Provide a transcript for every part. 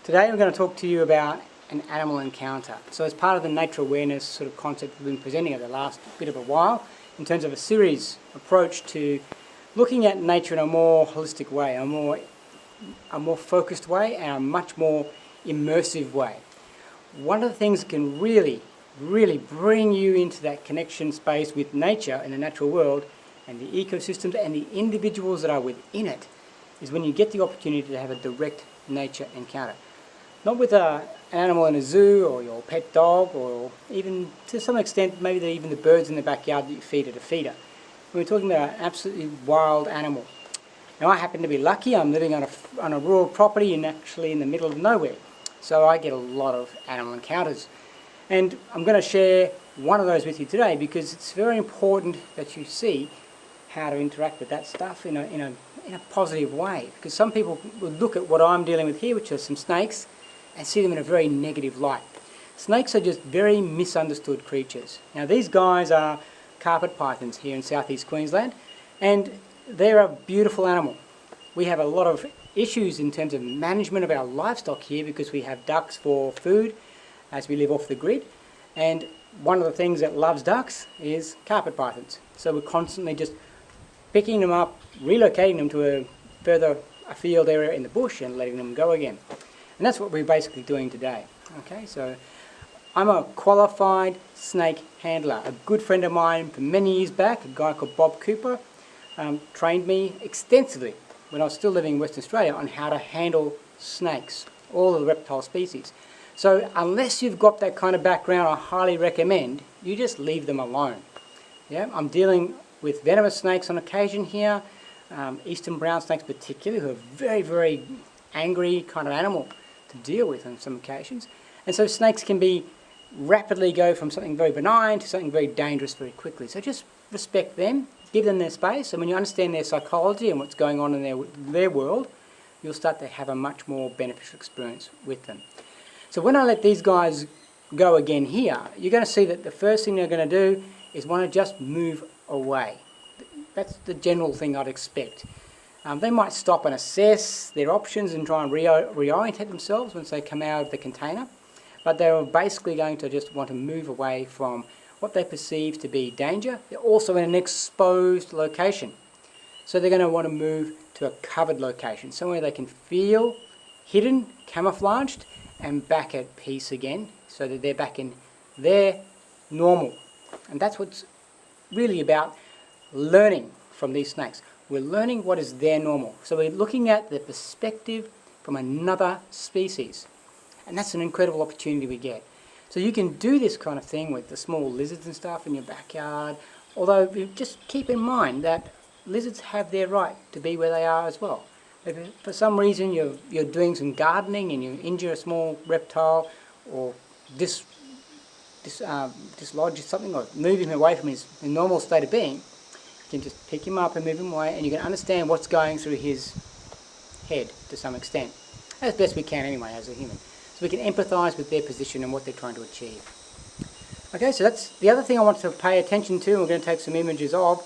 Today we're going to talk to you about an animal encounter. So as part of the nature awareness sort of concept we've been presenting over the last bit of a while, in terms of a series approach to looking at nature in a more holistic way, a more focused way, and a much more immersive way. One of the things that can really bring you into that connection space with nature and the natural world and the ecosystems and the individuals that are within it is when you get the opportunity to have a direct nature encounter. Not with an animal in a zoo or your pet dog, or even to some extent maybe even the birds in the backyard that you feed at a feeder. We're talking about an absolutely wild animal. Now I happen to be lucky, I'm living on a rural property and actually in the middle of nowhere. So I get a lot of animal encounters. And I'm going to share one of those with you today because it's very important that you see how to interact with that stuff in a positive way. Because some people would look at what I'm dealing with here, which are some snakes, and see them in a very negative light. Snakes are just very misunderstood creatures. Now these guys are carpet pythons here in southeast Queensland, and they're a beautiful animal. We have a lot of issues in terms of management of our livestock here because we have ducks for food as we live off the grid, and one of the things that loves ducks is carpet pythons. So we're constantly just picking them up, relocating them to a further afield area in the bush and letting them go again. And that's what we're basically doing today. Okay, so I'm a qualified snake handler. A good friend of mine from many years back, a guy called Bob Cooper, trained me extensively when I was still living in Western Australia on how to handle snakes, all of the reptile species. So unless you've got that kind of background, I highly recommend you just leave them alone. Yeah, I'm dealing with venomous snakes on occasion here, eastern brown snakes particularly, who are very angry kind of animal to deal with on some occasions. And so snakes can rapidly go from something very benign to something very dangerous very quickly. So just respect them, give them their space, and when you understand their psychology and what's going on in their world, you'll start to have a much more beneficial experience with them. So when I let these guys go again here, you're going to see that the first thing they're going to do is want to just move away. That's the general thing I'd expect. They might stop and assess their options and try and reorientate themselves once they come out of the container, but they're basically going to just want to move away from what they perceive to be danger. They're also in an exposed location, so they're going to want to move to a covered location, somewhere they can feel hidden, camouflaged, and back at peace again, so that they're back in their normal. And that's what's really about learning from these snakes. We're learning what is their normal. So we're looking at the perspective from another species. And that's an incredible opportunity we get. So you can do this kind of thing with the small lizards and stuff in your backyard, although just keep in mind that lizards have their right to be where they are as well. If for some reason you're doing some gardening and you injure a small reptile or dislodge something or move him away from his normal state of being, you can just pick him up and move him away, and you can understand what's going through his head to some extent, as best we can anyway as a human. So we can empathise with their position and what they're trying to achieve. Okay, so that's the other thing I want to pay attention to, and we're going to take some images of,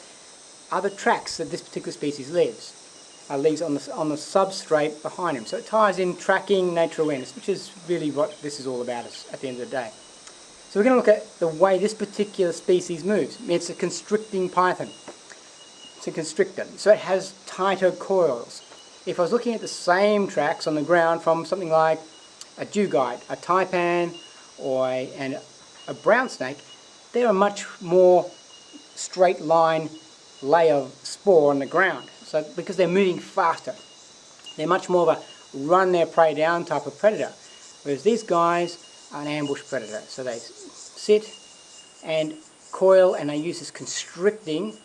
are the tracks that this particular species leaves on the substrate behind him. So it ties in tracking nature awareness, which is really what this is all about at the end of the day. So we're going to look at the way this particular species moves. It's a constricting python. It's a constrictor, so it has tighter coils. If I was looking at the same tracks on the ground from something like a dugite, a taipan, or a brown snake, they're a much more straight line layer of spore on the ground. So because they're moving faster, they're much more of a run their prey down type of predator. Whereas these guys are an ambush predator. So they sit and coil, and they use this constricting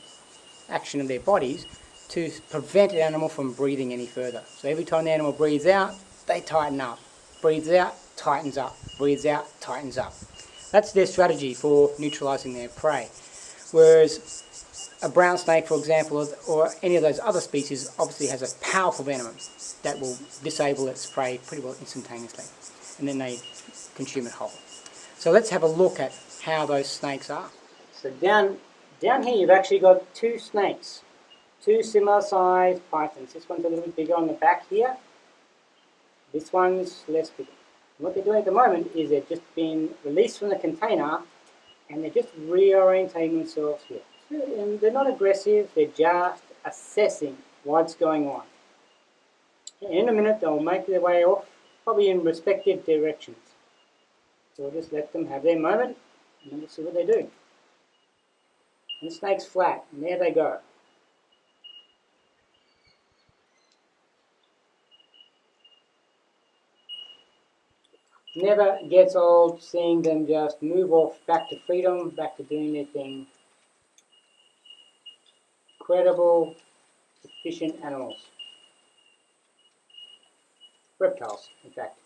action of their bodies to prevent an animal from breathing any further. So every time the animal breathes out, they tighten up. Breathes out, tightens up. Breathes out, tightens up. That's their strategy for neutralizing their prey. Whereas a brown snake, for example, or any of those other species, obviously has a powerful venom that will disable its prey pretty well instantaneously, and then they consume it whole. So let's have a look at how those snakes are. So down here you've actually got two snakes, two similar sized pythons. This one's a little bit bigger on the back here, This one's less big. What they're doing at the moment is they're just being released from the container and they're just reorientating themselves here. And they're not aggressive, they're just assessing what's going on. And in a minute they'll make their way off, probably in respective directions. So we'll just let them have their moment and then we'll see what they do. And the snake's flat, and there they go. Never gets old seeing them just move off back to freedom, back to doing their thing. Incredible, efficient animals. Reptiles, in fact.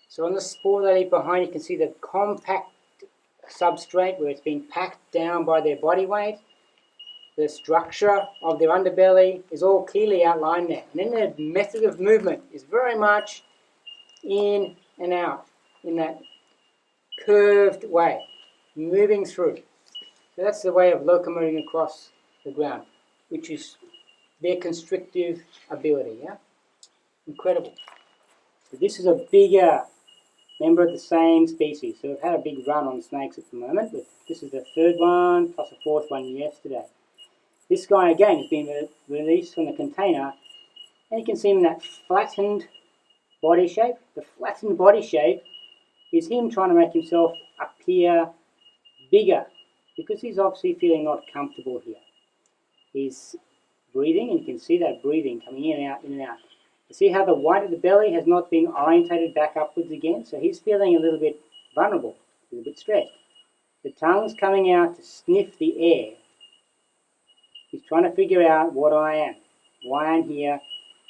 So on the spore they leave behind, you can see the compact substrate where it's been packed down by their body weight. The structure of their underbelly is all clearly outlined there. And then their method of movement is very much in and out in that curved way, moving through. So that's the way of locomoting across the ground, which is their constrictive ability. Yeah, incredible. So this is a bigger member of the same species. So we've had a big run on snakes at the moment, but this is the third one plus a fourth one yesterday. This guy again has been released from the container, and you can see him in that flattened body shape. The flattened body shape is him trying to make himself appear bigger because he's obviously feeling not comfortable here. He's breathing, and you can see that breathing coming in and out, in and out. You see how the white of the belly has not been orientated back upwards again? So he's feeling a little bit vulnerable, a little bit stressed. The tongue's coming out to sniff the air. He's trying to figure out what I am, why I'm here,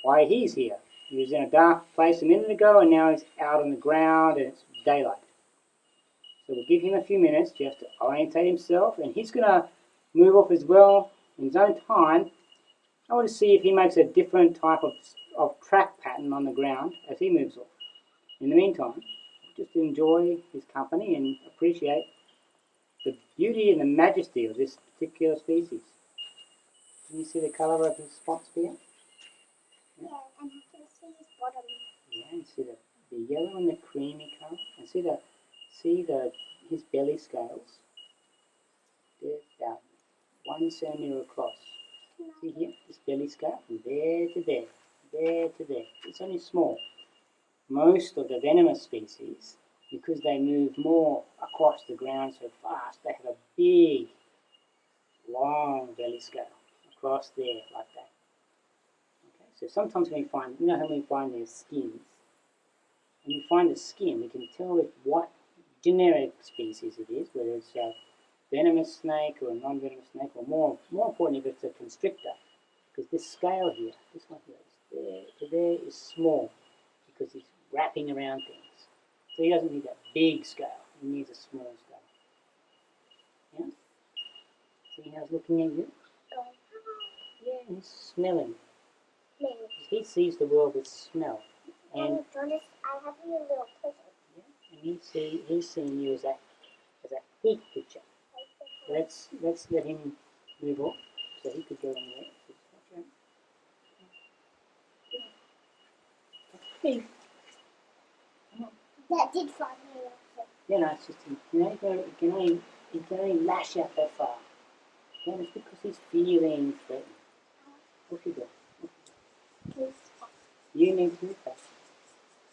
why he's here. He was in a dark place a minute ago and now he's out on the ground and it's daylight. So we'll give him a few minutes just to orientate himself, and he's going to move off as well in his own time. I want to see if he makes a different type of track pattern on the ground as he moves off. In the meantime, just enjoy his company and appreciate the beauty and the majesty of this particular species. Can you see the colour of his spots here? Yeah, and I can see his bottom. Yeah, and see the yellow and the creamy colour. And see his belly scales. They're about 1 centimetre across. See here, this belly scale from there to there, there to there. It's only small. Most of the venomous species, because they move more across the ground so fast, they have a big, long belly scale across there like that. Okay, so sometimes when we find, you know how we find their skins? When we find the skin, we can tell what generic species it is, whether it's a venomous snake or a non-venomous snake, or more importantly, if it's a constrictor. Because this scale here, this one here, there to there is small because he's wrapping around things. So he doesn't need that big scale, he needs a small scale. Yeah? See how he's looking at you? Yeah, he's smelling. He sees the world with smell. And I have a little present. Yeah, and he's seeing you as a heat picture. Let's let him move off so he could go in there. Hey. That did fly me off. Yeah, no, it's just he can only lash out that far. Yeah, it's because he's feeling threatened. Off you go. You need to move back.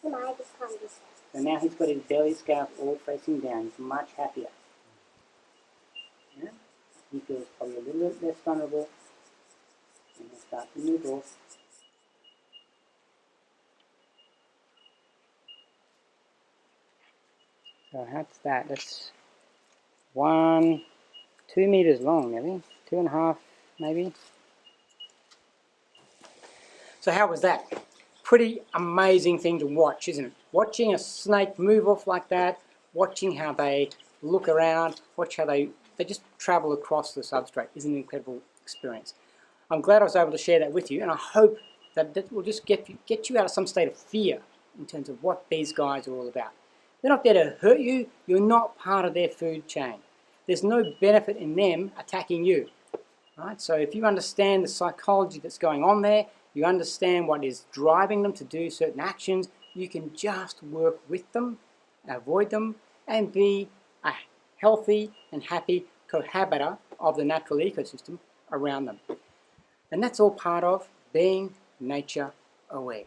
No, I just can't do that. So now he's got his belly scalp all facing down. He's much happier. Yeah? He feels probably a little bit less vulnerable. And he'll start to move off. So that's that. That's 2 meters long, nearly. 2.5 maybe. So how was that? Pretty amazing thing to watch, isn't it? Watching a snake move off like that, watching how they look around, watch how they just travel across the substrate is an incredible experience. I'm glad I was able to share that with you, and I hope that will just get you out of some state of fear in terms of what these guys are all about. They're not there to hurt you. You're not part of their food chain. there's no benefit in them attacking you. Right? So if you understand the psychology that's going on there, you understand what is driving them to do certain actions, you can just work with them, avoid them, and be a healthy and happy cohabiter of the natural ecosystem around them. And that's all part of being nature aware.